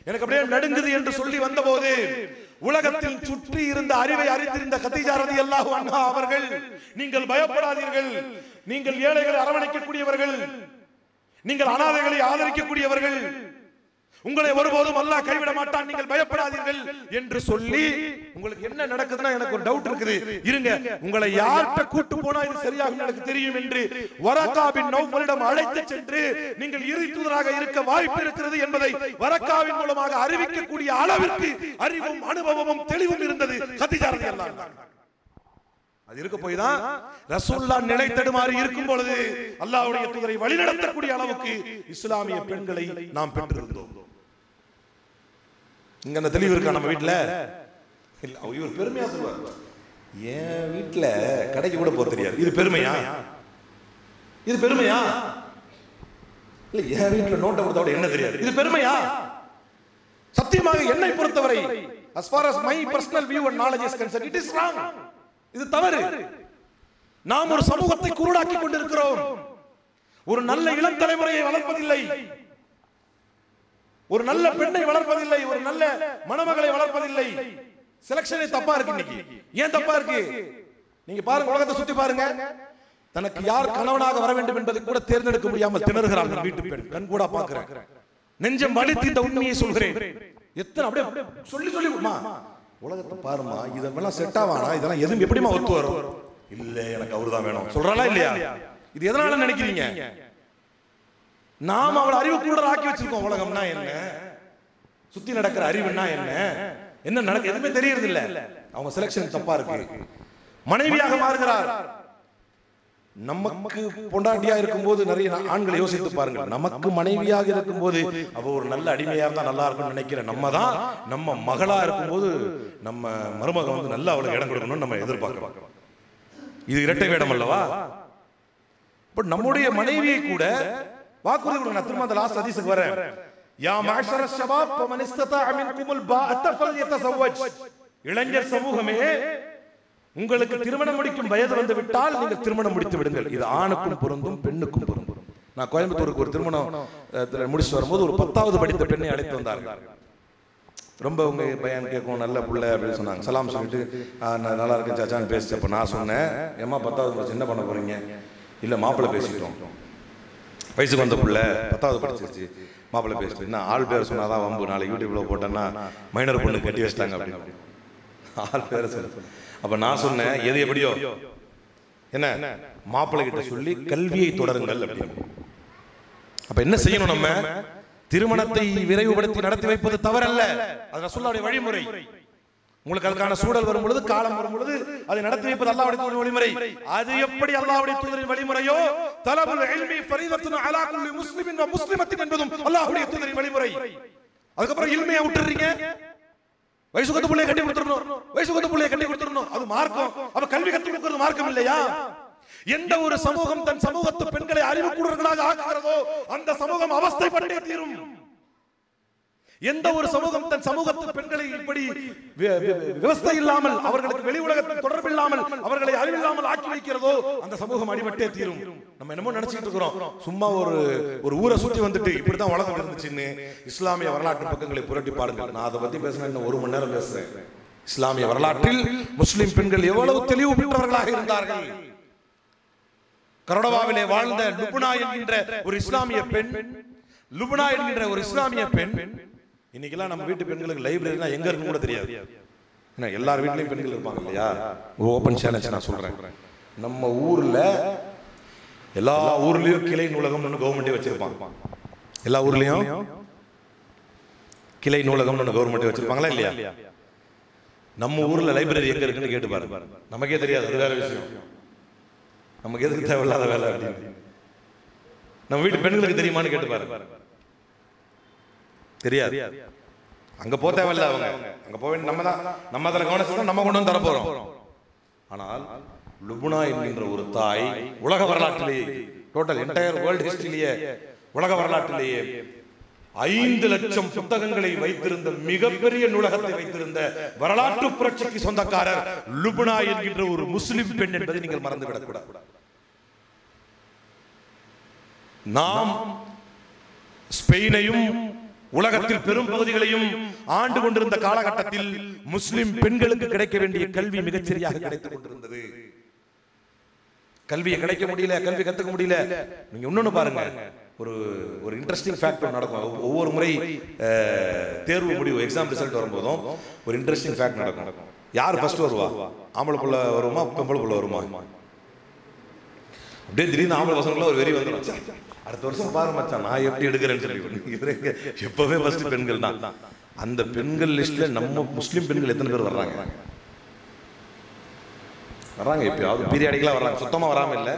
எனக்கு அப்படியே நடுங்குது என்று சொல்லி வந்தபோது உலகத்தில் சுற்றி இருந்த அறிவை அறிந்திருந்த கதீஜா ரலியல்லாஹு அன்ஹா அவர்கள், நீங்கள் பயப்படாதீர்கள், நீங்கள் ஏழைகளை அரவணைக்கக்கூடியவர்கள், நீங்கள் அனாதைகளை ஆதரிக்கக்கூடியவர்கள், உங்களை ஒருபோதும் அல்லாஹ் கைவிட மாட்டான், நீங்கள் பயப்படாதீர்கள் என்று சொல்லி, உங்களுக்கு என்ன நடக்குதுன்னா எனக்கு ஒரு டவுட் இருக்குது, இருங்க உங்களை யார்கிட்ட கூட்டு போனா இது சரியாக எனக்கு தெரியும் என்று வரக்கா பின் நௌஃபலிடம் அழைத்து சென்று நீங்கள் இறுதி தூதராக இருக்க வாய்ப்பு இருக்கிறது என்பதை வரக்காவின் மூலமாக அறிவிக்கக்கூடிய அளவிற்கு அறிவும் அனுபவமும் தெளிவும் இருந்தது கதீஜா ரலியல்லாஹு அன்ஹா. அது இருக்க போய் தான் ரசூலுல்லாஹ் நிலை தடுமாறி இருக்கும் பொழுது அல்லாஹ்வுடைய தூதரை வழிநடத்தக்கூடிய அளவுக்கு இஸ்லாமிய பெண்களை நாம் பெற்றிருந்தோம். இங்க அந்த தெளிவு இருக்கா நம்ம வீட்டுல? இல்ல, இவர் பெருமையா சொல்வார், என் வீட்டுல கடைக்கு கூட போக தெரியாது. இது பெருமையா? இது பெருமையா? இல்ல, என் வீட்டுல நோட்டை கொடுத்தா என்ன தெரியாது. இது பெருமையா? சத்தியமாக என்னை பொறுத்தவரை, as far as my personal view and knowledge is concerned, it is wrong. இது தவறு. நாம் ஒரு சமூகத்தை குருடாக்கி கொண்டிருக்கிறோம். ஒரு நல்ல இளம் தலைமுறையை வளர்ப்பதில்லை, ஒரு நல்ல பெண்ணை வளர்ப்பதில்லை, ஒரு நல்ல மணமகளை வளர்ப்பதில்லை. செலக்ஷனே தப்பா இருக்கு இன்னைக்கு. ஏன் தப்பா இருக்கு? நீங்க பாருங்க, உலகத்தை சுத்தி பாருங்க. தனக்கு யார் கணவனாக வர வேண்டும் என்பதை கூட தேர்ந்தெடுக்க முடியாமல் திணறுகிறார்கள் வீட்டு பெண். கண் கூட பாக்குறேன், நெஞ்சம் வலித்து இந்த உண்மையை சொல்கிறேன். எத்தனை அப்படியே சொல்லி சொல்லி உலகத்தை பாருமா, இதெல்லாம் செட் ஆவானா, இதெல்லாம் எதுவும் எப்படிமா ஒத்து வரும்? இல்ல, எனக்கு அவருதான் வேணும் சொல்றாளா இல்லையா? இது எதனால நினைக்கிறீங்க? நாம் அவளை அறிவு கூட ஆக்கி வச்சிருக்கோம். உலகம்னா என்ன, சுத்தி நடக்கிற அறிவுன்னா என்ன, என்ன நடக்க எதுவுமே தெரியறது இல்ல. அவங்க செலக்ஷன் தப்பா இருக்கு. மனைவியாக மாறுகிறார். நமக்கு பொண்டாட்டியா இருக்கும்போது நிறைய ஆண்களை யோசித்து பாருங்க, நமக்கு மனைவியாக இருக்கும்போது அவ ஒரு நல்ல அடிமையா இருந்தா நல்லா இருக்கும்னு நினைக்கிற நம்ம தான், நம்ம மகளா இருக்கும்போது நம்ம மருமக வந்து நல்லா அவளுக்கு இடம் கொடுக்கணும்னு நம்ம எதிர்பார்க்கிறோம். இது இரட்டை வேடம் அல்லவா? பட் நம்முடைய மனைவியை கூட வாக்குறுதி கொடுங்க. திரும்ப அந்த லாஸ்ட் ஹதீஸுக்கு வரேன். யா மஅஷர ஷபாப் ஃபமன் இஸ்ததா மின்குமுல் பாஅத ஃபல்யதஸவ்வஜ். இளைஞர் சமூகமே, உங்களுக்கு திருமணம் முடிக்கும் வயது வந்து விட்டால் நீங்கள் திருமணம் முடித்து விடுங்கள். இது ஆணுக்கும் பொருந்தும் பெண்ணுக்கும் பொருந்தும். நான் கோயம்புத்தூருக்கு ஒரு திருமணம் முடிச்சுட்டு வரும்போது ஒரு 10வது படித்த பெண்ணை அழைத்து வந்தார்கள். ரொம்ப உங்க பையன் கேட்கும், நல்ல பிள்ளை அப்படின்னு சொன்னாங்க. சலாம் சொல்லிட்டு நல்லா இருக்கு சாச்சான்னு பேசிட்டு, அப்ப நான் சொன்னேன், ஏமா 10வது படிச்சு என்ன பண்ண போறீங்க? இல்ல, மாப்பிள்ளை பேசிட்டோம், வயசுக்கு வந்த பிள்ளை 10வது படிச்சிருச்சு, மாப்பிள்ளை பேசிட்டு. என்ன ஆள் பேர் சொன்னாதான் வம்பு, நாளைக்கு யூடியூப்ல போட்டேன்னா மைனர் பொண்ணு கட்டி வச்சிட்டாங்க அப்படின்னு ஆள் பேரை சொல்ல. அப்ப நான் சொன்னேன், எது எப்படியோ என்ன, மாப்பிள்ளை கிட்ட சொல்லி கல்வியை தொடருங்கள் அப்படின்னு. அப்ப என்ன செய்யணும்? நம்ம திருமணத்தை விரைவுபடுத்தி நடத்தி வைப்பது தவறல்ல, அது ரசூலுல்லாஹ்வுடைய வழிமுறை. உங்களுக்கு அதுக்கான சூழல் வரும் பொழுது, காலம் வரும் பொழுது அதை நடத்தி வைப்பது அல்லாஹ்வுடைய தூதரின் வழிமுறை. அது எப்படி அல்லாஹ்வுடைய தூதரின் வழிமுறையோ, தலபுல் இல்மி ஃபரீதத்துன் அலா குல்லி முஸ்லிமின் வ முஸ்லிமத்தின் என்பதும் அல்லாஹ்வுடைய தூதரின் வழிமுறை. அதுக்கப்புறம் இல்மையை விட்டுறீங்க, வயசுக்கு வந்த பிள்ளையை கட்டி கொடுத்துடணும், வயசுக்கு வந்த பிள்ளையை கட்டி கொடுத்துடணும், அது மார்க்கம். அப்ப கல்வி கற்றுக் கொடுக்கிறது மார்க்கம் இல்லையா? எந்த ஒரு சமூகம் தன் சமூகத்து பெண்களை அறிவுக்கூடர்களாக ஆக்குகிறதோ அந்த சமூகம் அவஸ்தைப்பட்டே தீரும். எந்த ஒரு சமூகம் தன் சமூகத்து பெண்களை இப்படி விவஸ்தை இல்லாமல், அவர்களுக்கு வெளி உலகத்தில் தொடர்பு இல்லாமல், அவர்களை அறிவில்லாமல் ஆக்கி வைக்கிறதோ அந்த சமூகம் அடிபட்டே தீரும். நம்ம என்னமோ நினைச்சிட்டு இருக்கிறோம், சும்மா ஒரு ஊரை சுற்றி வந்துட்டு இப்படிதான் உலகம் இருந்துச்சுன்னு. இஸ்லாமிய வரலாற்று பக்கங்களை புரட்டி பாருங்கள். நான் அதை பத்தி பேசினா இன்னும் 1 மணி நேரம் பேசுறேன். இஸ்லாமிய வரலாற்றில் முஸ்லிம் பெண்கள் எவ்வளவு தெளிவு பெற்றவர்களாக இருந்தார்கள். கரோடவாவிலே வாழ்ந்த லுப்னா என்கின்ற ஒரு இஸ்லாமிய பெண், லுப்னா என்கின்ற ஒரு இஸ்லாமிய பெண். இன்னைக்கெல்லாம் நம்ம வீட்டு பெண்களுக்கு லைப்ரரினா எங்க இருக்குன்னு கூட தெரியாது. ஏன்னா எல்லார் வீட்லயும் பெண்கள் இருப்பாங்க இல்லையா? ஓபன் சேலஞ்ச் நான் சொல்றேன். நம்ம ஊர்ல எல்லா ஊர்லயும் கிளை நூலகம்னு கவர்மெண்டே வச்சிருப்பாங்க. எல்லா ஊர்லயும் கிளை நூலகம்னு கவர்மெண்டே வச்சிருப்பாங்களா இல்லையா? நம்ம ஊர்ல லைப்ரரி எங்க இருக்குன்னு கேட்டு பாருங்க. நமக்கே தெரியாது, அது வேற விஷயம். நமக்கு எதுக்கு தேவையில்லாத வேலை அப்படின்னு. நம்ம வீட்டு பெண்களுக்கு தெரியுமான்னு கேட்டு பாருங்க, தெரியாது. அங்க போக தேவையில்ல, அவங்க அங்க போக நம்ம அதில் கவனிச்சு நம்ம கொண்டு வந்து தரப்போறோம். ஆனால் லுப்னா என்கின்ற ஒரு தாய் உலக வரலாற்றிலேயே, டோட்டல் என்டையர் வேர்ல்ட் ஹிஸ்டரியிலேயே, உலக வரலாற்றிலேயே 5 லட்சம் புத்தகங்களை வைத்திருந்த மிகப்பெரிய நூலகத்தை வைத்திருந்த வரலாற்று புரட்சிக்கு சொந்தக்காரர் லுப்னா என்கின்ற ஒரு முஸ்லிம் பெண் என்பதை நீங்கள் மறந்துவிடக் கூடாது. நாம் ஸ்பெயினையும் உலகத்தில் பெரும் பகுதிகளையும் ஆண்டு கொண்டிருந்த காலகட்டத்தில் முஸ்லிம் பெண்களுக்கு கிடைக்க வேண்டிய கல்வி மிகச்சரியாக கிடைத்துக் கொண்டிருந்தது. கல்வியை கிடைக்க முடியல, கல்வி கத்துக்க முடியல. நீங்க இன்னொன்னு பாருங்க, ஒரு இன்ட்ரெஸ்டிங் ஃபேக்ட் நடக்கும். ஒவ்வொரு முறை தேர்வு முடிவு எக்ஸாம் ரிசல்ட் வரும்போதும் ஒரு இன்ட்ரெஸ்டிங் ஃபேக்ட் நடக்கும். யார் ஃபர்ஸ்ட் வருவா? ஆம்பளை புள்ள வருமா, பொம்பளை புள்ள வருமா? அப்படியே திடீர்னு ஆம்பளை பசங்களும் ஒரு வெறி வந்துடும். அடுத்த வருஷம் பாரு மச்சான் நான் எப்படி எடுக்கிறேன்னு சொல்லி எப்பவே ஃபர்ஸ்ட் பெண்கள் தான். அந்த பெண்கள் லிஸ்ட்ல நம்ம முஸ்லிம் பெண்கள் எத்தனை பேர் வர்றாங்க? எப்பயாவது பீரியாடிக்கலா வர்றாங்க, சுத்தமா வராம இல்ல,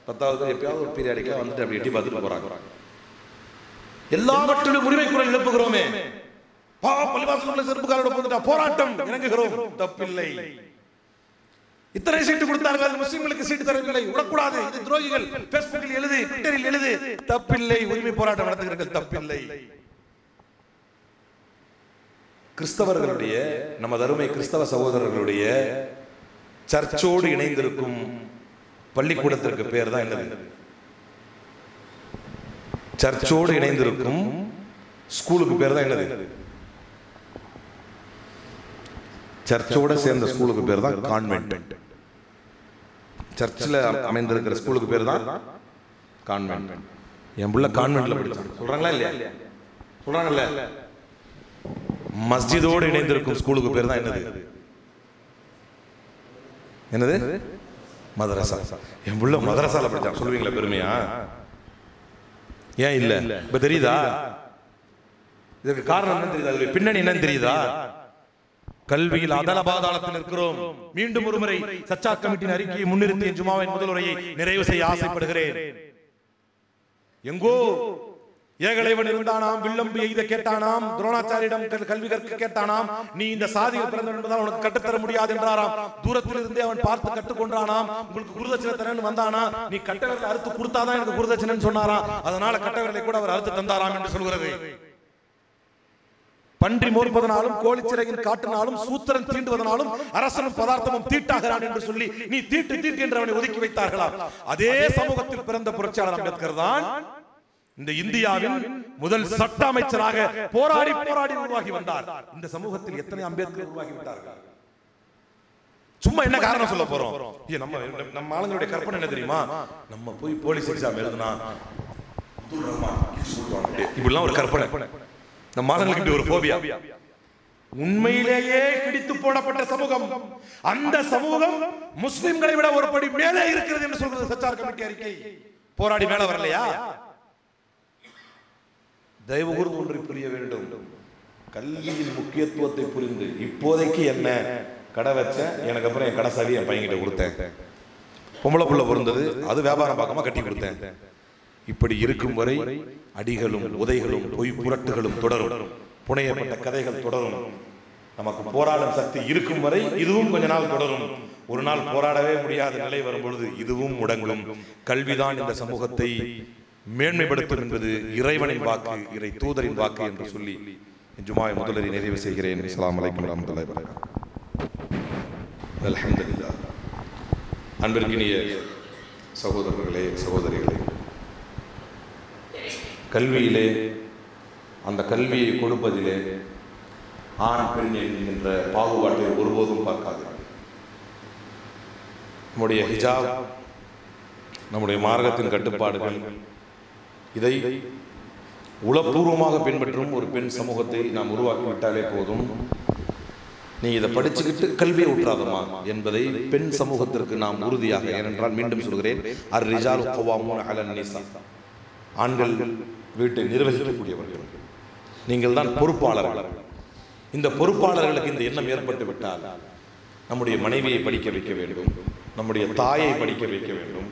10வது எப்பயாவது ஒரு பீரியாடிக்கலா வந்துட்டு அப்படி எட்டி பார்த்துட்டு போறாங்க. எல்லாவற்றிலும் உரிமை குரல் எழுப்புகிறோமே, பள்ளிவாசலுக்குள்ள செருப்பு காலோட போட்டுட்டா போராட்டம் இறங்குகிறோம், தப்பில்லை. இத்தனை சீட்டு கொடுத்தார்கள், முஸ்லிம்களுக்கு சீட்டு தரவில்லை, விடக்கூடாது, இது துரோகிகள், பேஸ்புக்கில் எழுது, ட்விட்டரில் எழுது, தப்பில்லை. உரிமை போராட்டம் நடத்துகிறீர்கள், தப்பில்லை. கிறிஸ்தவர்களுடைய, நமது அருமை கிறிஸ்தவ சகோதரர்களுடைய சர்ச்சோடு இணைந்திருக்கும் பள்ளிக்கூடத்திற்கு பேர் தான் என்னது? சர்ச்சோடு இணைந்திருக்கும் ஸ்கூலுக்கு பேர் தான் என்னது? சர்ச்சோட சேர்ந்த ஸ்கூலுக்கு பேர் தான் கான்வென்ட். சர்ச்சில் அமைந்திருக்கிற ஸ்கூலுக்கு பேர் தான் கான்வென்ட். என் புள்ள கான்வென்ட்ல படிச்சான் சொல்றாங்களா இல்லையா? சொல்றாங்கல்ல. மஸ்ஜிதோடு இணைந்திருக்கும் ஸ்கூலுக்கு பேர் தான் என்னது? என்னது? மதரசா. என் புள்ள மதரசால படிச்சான் சொல்லுவீங்களா பெருமையா? ஏன் இல்ல? இப்ப தெரியுதா? இதுக்கு காரணம் என்ன தெரியுதா? அதுக்கு பின்னணி என்னன்னு தெரியுதா? கல்வியில் அதலபாதாளத்தில் இருக்கிறோம். மீண்டும் ஒருமுறை சச்சா கமிட்டியின் அறிக்கையை முன்னிறுத்தி ஜுமாவின் முதல் உரையை நிறைவு செய்ய ஆசைப்படுகிறேன். எங்கோ ஏகலைவன் இருந்தானாம், வில்லம்பு எய்த கேட்டானாம், துரோணாச்சாரியிடம் கல்வி கற்க கேட்டானாம், நீ இந்த சாதியில் பிறந்தவன் என்பதால் உனக்கு கற்றுத்தர முடியாது என்றாராம். தூரத்தில் இருந்தே அவன் பார்த்து கற்றுக்கொண்டானாம். உங்களுக்கு குருதட்சணை தரேன்னு வந்தானா, நீ கட்டவர்களை அறுத்து கொடுத்தாதான் எனக்கு குருதட்சணைன்னு சொன்னாராம். அதனால கட்டவர்களை கூட அவர் அறுத்து தந்தாராம் என்று சொல்கிறது. பன்றி மோர்ப்பதனாலும் கோழிச்சிறையின் காட்டினாலும் சூத்திரன் தீண்டுவதனாலும் அரசனும் பதார்த்தமும் தீட்டாகிறான் என்று சொல்லி நீ தீட்டு தீட்டு என்று அவனை ஒதுக்கி வைத்தார்களாம். அதே சமூகத்தில் பிறந்த புரட்சியாளர் அம்பேத்கர் தான் இந்த இந்தியாவின் முதல் சட்ட அமைச்சராக போராடி போராடி உருவாகி வந்தார். இந்த சமூகத்தில் எத்தனை அம்பேத்கர் உருவாகி விட்டார்கள்? சும்மா என்ன காரணம் சொல்ல போறோம்? நம்ம ஆளுங்களுடைய கற்பனை என்ன தெரியுமா? நம்ம போய் போலீஸ் எக்ஸாம் எழுதுனா இப்படிலாம் ஒரு கற்பனை. நம்ம ஆளுங்களுக்கு இப்படி ஒரு போபியா. உண்மையிலேயே கிடித்து போடப்பட்ட சமூகம். அந்த சமூகம் முஸ்லிம்களை விட ஒரு படி மேலே இருக்கிறது என்று சொல்கிறது சச்சார் கமிட்டி அறிக்கை. போராடி மேல வரலையா? தயவு கூர்ந்து ஒன்றை புரிய வேண்டும். கல்வியின் முக்கியத்துவத்தை புரிந்து இப்போதைக்கு என்ன கடை வச்சேன், எனக்கு அப்புறம் என் கடை சாவி என் பையன்கிட்ட கொடுத்தேன், பொம்பளை புள்ள பொருந்தது அது வியாபாரம் பார்க்காம கட்டி கொடுத்தேன். இப்படி இருக்கும் வரை அடிகளும் உதைகளும் பொய் புரட்டுகளும் தொடரும், புனையப்பட்ட கதைகள் தொடரும். நமக்கு போராடும் சக்தி இருக்கும் வரை இதுவும் கொஞ்ச நாள் தொடரும். ஒரு நாள் போராடவே முடியாத நிலை வரும்பொழுது இதுவும் முடங்கும். கல்விதான் இந்த சமூகத்தை மேன்மைப்படுத்தும் என்பது இறைவனின் வாக்கு, இறை தூதரின் வாக்கு என்று சொல்லி ஜுமாவை முதலரை நிறைவு செய்கிறேன். அஸ்ஸலாமு அலைக்கும் வரஹ்மத்துல்லாஹி வபரகாத்துஹு. அல்ஹம்துலில்லாஹ். அன்பிற்கினிய சகோதரர்களே சகோதரிகளே, கல்வியிலே அந்த கல்வியை கொடுப்பதிலே ஆண் பெண் என்கின்ற பாகுபாட்டை ஒருபோதும் பார்க்காது. நம்முடைய ஹிஜாப், நம்முடைய மார்க்கத்தின் கட்டுப்பாடுகள், இதை உளப்பூர்வமாக பின்பற்றும் ஒரு பெண் சமூகத்தை நாம் உருவாக்கிவிட்டாலே போதும். நீ இதை படிச்சுக்கிட்டு கல்வியை விட்டுறாதமா என்பதை பெண் சமூகத்திற்கு நாம் உறுதியாக, ஏனென்றால் மீண்டும் சொல்கிறேன், அர் ரிஜாலு கவ்வாமூன அலன் நிஸா, ஆண்கள் வீட்டை நிர்வகிக்கக்கூடியவர்கள், நீங்கள் தான் பொறுப்பாளர்கள். இந்த பொறுப்பாளர்களுக்கு இந்த எண்ணம் ஏற்பட்டு விட்டால் நம்முடைய மனைவியை படிக்க வைக்க வேண்டும், நம்முடைய தாயை படிக்க வைக்க வேண்டும்,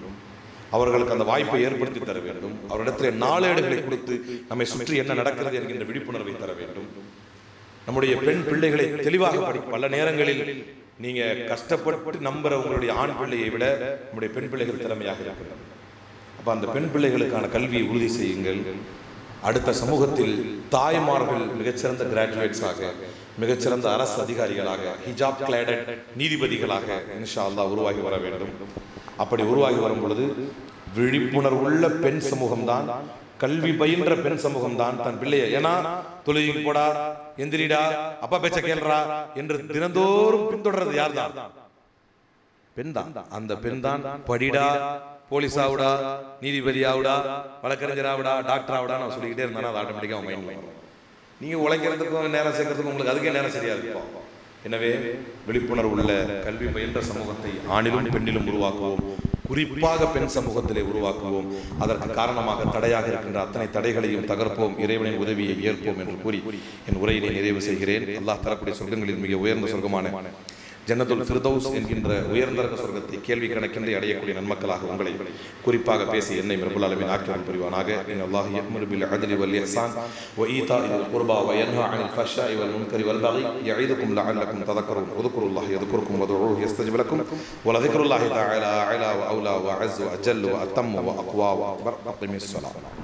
அவர்களுக்கு அந்த வாய்ப்பை ஏற்படுத்தி தர வேண்டும், அவரிடத்தில் நாளேடுகளை கொடுத்து நம்மை சுற்றி என்ன நடக்கிறது என்கின்ற விழிப்புணர்வை தர வேண்டும். நம்முடைய பெண் பிள்ளைகளை தெளிவாக படிக்க, பல நேரங்களில் நீங்க கஷ்டப்பட்டு நம்புற உங்களுடைய ஆண் பிள்ளையை விட நம்முடைய பெண் பிள்ளைகள் திறமையாக இருக்கிறார். அப்போ அந்த பெண் பிள்ளைகளுக்கான கல்வியை உறுதி செய்யுங்கள். அடுத்த சமூகத்தில் தாய்மார்கள் மிகச்சிறந்த கிராஜுவேட்ஸாக, மிகச்சிறந்த அரசு அதிகாரிகளாக, ஹிஜாப் கிளாடட் நீதிபதிகளாக இன்ஷா அல்லாஹ் உருவாகி வர வேண்டும். அப்படி உருவாகி வரும் பொழுது விழிப்புணர்வுள்ள பெண் சமூகம்தான் கல்வி பயின்ற பெண் சமூகம் தான் தன் பிள்ளையை, ஏன்னா தொழுகைக்கு போடா, எந்திரிடா, அப்பா பேச்ச கேள்றா என்று தினந்தோறும் பின்தொடர்றது யார் தான்? பெண் தான். அந்த பெண் தான் படிடா, போலீஸ் ஆவுடா, நீதிபதி ஆவுடா, வழக்கறிஞர் ஆவுடா, டாக்டர் ஆவுடா நான் சொல்லிக்கிட்டே இருந்தானா அது ஆட்டோமேட்டிக்காக மைண்ட்ல வரும். நீங்க உழைக்கிறதுக்கும் நேரம் சேர்க்கறதுக்கும் உங்களுக்கு அதுக்கே நேரம் சரியா இருக்கும். எனவே விழிப்புணர்வு உள்ள கல்வி பயின்ற சமூகத்தை ஆணிலும் பெண்ணிலும் உருவாக்குவோம். குறிப்பாக பெண் சமூகத்திலே உருவாக்குவோம். அதற்கு காரணமாக தடையாக இருக்கின்ற அத்தனை தடைகளையும் தகர்ப்போம். இறைவனின் உதவியை ஏற்போம் என்று கூறி என் உரையினை நிறைவு செய்கிறேன். அல்லாஹ் தரக்கூடிய சொர்க்கங்களில் மிக உயர்ந்த சொர்க்கமான ஜன்னத்துல் ஃபிர்தௌஸ் என்கின்ற உயர்ந்த சொர்க்கத்தை கேள்வி கணக்கின்றி அடையக்கூடிய நன்மக்களாக உங்களை குறிப்பாக பேசி என்னை ரப்பல் ஆலமீன் ஆக்கிரமம் புரிவானாக. இன்னல்லாஹ் யஅமுரு பில் அத்லி வல் இஹ்சான் வ ஈதாஇல் குர்பா வ யன்ஹா அனில் ஃபஹ்ஷாஇ வல் முன்கரி வல் பகி யஈதுக்கும் லஅல்லக்கும் ததக்கரூன் வذ்குருல்லாஹ யذ்குருக்கும் வதுஊஹு யஸ்தஜிப் லக்கும் வ லذிக்ருல்லாஹி தஆலா அலா வ அவுலா வ அஸ்ஸ வ அஜல்ல வ அத்தம்ம வ அக்வா வ அக்பர். அக்மிஸ் ஸலாத்.